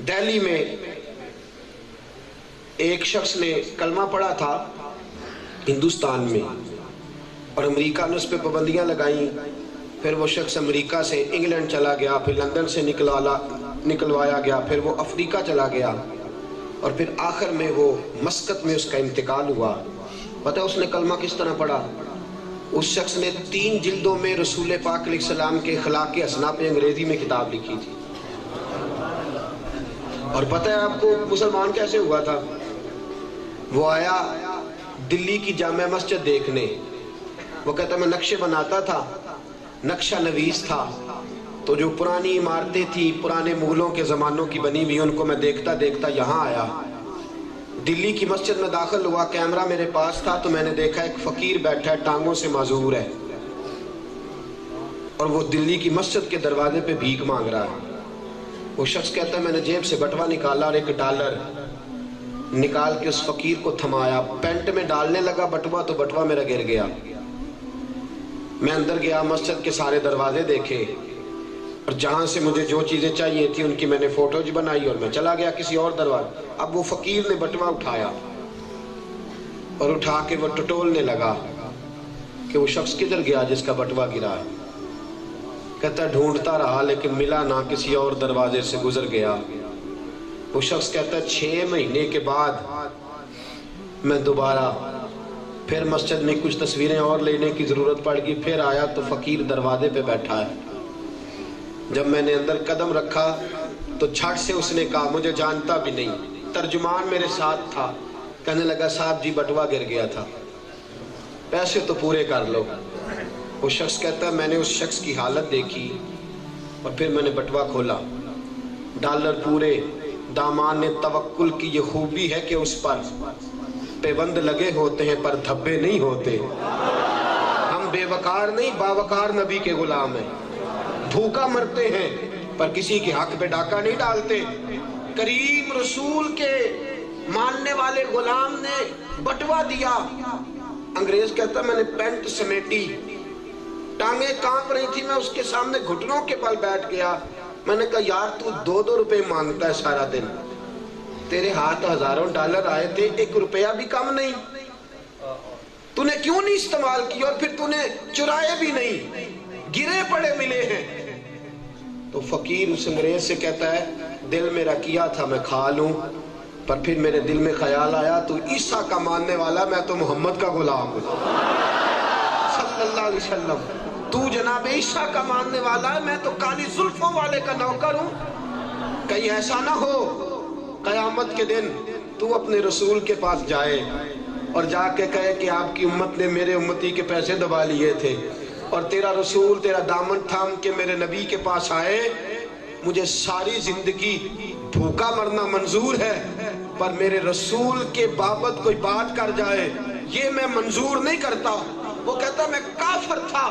دہلی میں ایک شخص نے کلمہ پڑھا تھا ہندوستان میں، اور امریکہ نے اس پہ پابندیاں لگائیں. پھر وہ شخص امریکہ سے انگلینڈ چلا گیا، پھر لندن سے نکلوایا گیا، پھر وہ افریقہ چلا گیا، اور پھر آخر میں وہ مسقط میں اس کا انتقال ہوا. پتہ اس نے کلمہ کس طرح پڑھا؟ اس شخص نے 3 جلدوں میں رسول پاک علیہ السلام کے اخلاق حسنہ پہ انگریزی میں کتاب لکھی تھی. اور پتہ ہے آپ کو مسلمان کیسے ہوا تھا؟ وہ آیا دلی کی جامع مسجد دیکھنے. وہ کہتا میں نقشے بناتا تھا، نقشہ نویس تھا، تو جو پرانی عمارتیں تھی پرانے مغلوں کے زمانوں کی بنی ہوئی، ان کو میں دیکھتا دیکھتا یہاں آیا. دلی کی مسجد میں داخل ہوا، کیمرہ میرے پاس تھا، تو میں نے دیکھا ایک فقیر بیٹھا ہے، ٹانگوں سے معذور ہے، اور وہ دلی کی مسجد کے دروازے پہ بھیک مانگ رہا ہے. وہ شخص کہتا ہے میں نے جیب سے بٹوا نکالا اور $1 نکال کے اس فقیر کو تھمایا، پینٹ میں ڈالنے لگا بٹوا، تو بٹوا میرا گر گیا. میں اندر گیا، مسجد کے سارے دروازے دیکھے، اور جہاں سے مجھے جو چیزیں چاہیے تھی ان کی میں نے فوٹوز بنائی، اور میں چلا گیا کسی اور دروازے. اب وہ فقیر نے بٹوا اٹھایا اور اٹھا کے وہ ٹٹولنے لگا کہ وہ شخص کدھر گیا جس کا بٹوا گرا ہے. کہتا ڈھونڈتا رہا لیکن ملا نہ، کسی اور دروازے سے گزر گیا. وہ شخص کہتا ہے 6 مہینے کے بعد میں دوبارہ پھر مسجد میں کچھ تصویریں اور لینے کی ضرورت پڑ گئی، پھر آیا تو فقیر دروازے پہ بیٹھا ہے. جب میں نے اندر قدم رکھا تو جھٹ سے اس نے کہا مجھے جانتا بھی نہیں. ترجمان میرے ساتھ تھا، کہنے لگا صاحب جی بٹوا گر گیا تھا، پیسے تو پورے کر لو. وہ شخص کہتا ہے میں نے اس شخص کی حالت دیکھی اور پھر میں نے بٹوا کھولا، $1 پورے. دامان نے توکل کی یہ خوبی ہے کہ اس پر پیوند لگے ہوتے ہیں پر دھبے نہیں ہوتے. ہم بے وقار نہیں باوقار نبی کے غلام ہیں، بھوکا مرتے ہیں پر کسی کے حق پہ ڈاکہ نہیں ڈالتے. کریم رسول کے ماننے والے غلام نے بٹوا دیا. انگریز کہتا میں نے پینٹ سمیٹی، ٹانگیں کانپ رہی تھی، میں اس کے سامنے گھٹنوں کے بل بیٹھ گیا. میں نے کہا یار تو $2 مانگتا ہے سارا دن، تیرے ہاتھ ہزاروں $1 آئے تھے، $1 بھی کم نہیں، تو نے کیوں نہیں استعمال کیا؟ اور پھر تو نے چرائے بھی نہیں، گرے پڑے ملے ہیں. تو فقیر اس انگریز سے کہتا ہے دل میرا کیا تھا میں کھا لوں، پر پھر میرے دل میں خیال آیا تو عیسیٰ کا ماننے والا، میں تو محمد کا غلام ہوں صلی اللہ علیہ وسلم. تو جناب عیسیٰ کا ماننے والا ہے، میں تو کالی زلفوں والے کا نوکر ہوں. کہیں ایسا نہ ہو قیامت کے دن تو اپنے رسول کے پاس جائے اور جا کے کہے کہ آپ کی امت نے میرے امتی کے پیسے دبا لیے تھے، اور تیرا رسول تیرا دامن تھام کے میرے نبی کے پاس آئے، مجھے ساری زندگی بھوکا مرنا منظور ہے پر میرے رسول کے بابت کوئی بات کر جائے یہ میں منظور نہیں کرتا. وہ کہتا میں کافر تھا،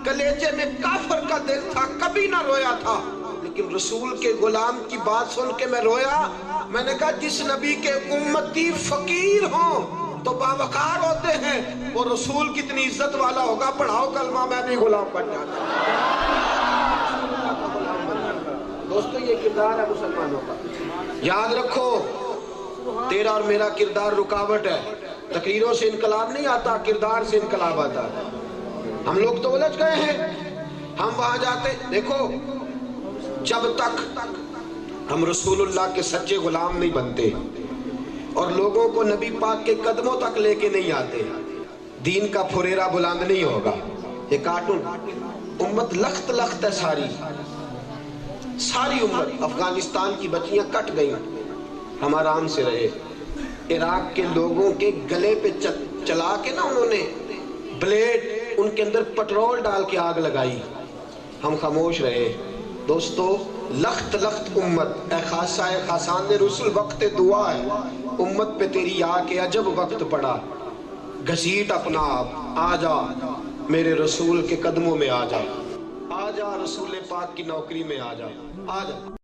کلیجے میں کافر کا دل تھا، کبھی نہ رویا تھا، لیکن رسول کے غلام کی بات سن کے میں رویا. میں نے کہا جس نبی کے امتی فقیر ہوں تو باوقار ہوتے ہیں، وہ رسول کتنی عزت والا ہوگا. پڑھاؤ کلمہ میں بھی غلام بن جاتا. دوستو یہ کردار ہے مسلمانوں کا. یاد رکھو تیرا اور میرا کردار رکاوٹ ہے. تقریروں سے انقلاب نہیں آتا، کردار سے انقلاب آتا. ہم لوگ تو الجھ گئے ہیں، ہم وہاں جاتے. دیکھو جب تک ہم رسول اللہ کے سچے غلام نہیں بنتے اور لوگوں کو نبی پاک کے قدموں تک لے کے نہیں آتے، دین کا پھریرا بلند نہیں ہوگا. یہ کارٹون امت لخت لخت ہے، ساری امت. افغانستان کی بچیاں کٹ گئیں، ہم آرام سے رہے. عراق کے لوگوں کے گلے پہ چلا کے نا انہوں نے بلیڈ، ان کے اندر پٹرول ڈال کے آگ لگائی، ہم خاموش رہے. دوستو لخت لخت امت. اے خاصہ اے خاصان رسول وقت دعا ہے، امت پہ تیری آ کے عجب وقت پڑا. گھسیٹ اپنا آپ، آ جا میرے رسول کے قدموں میں، آ جا رسول پاک کی نوکری میں، آ جا.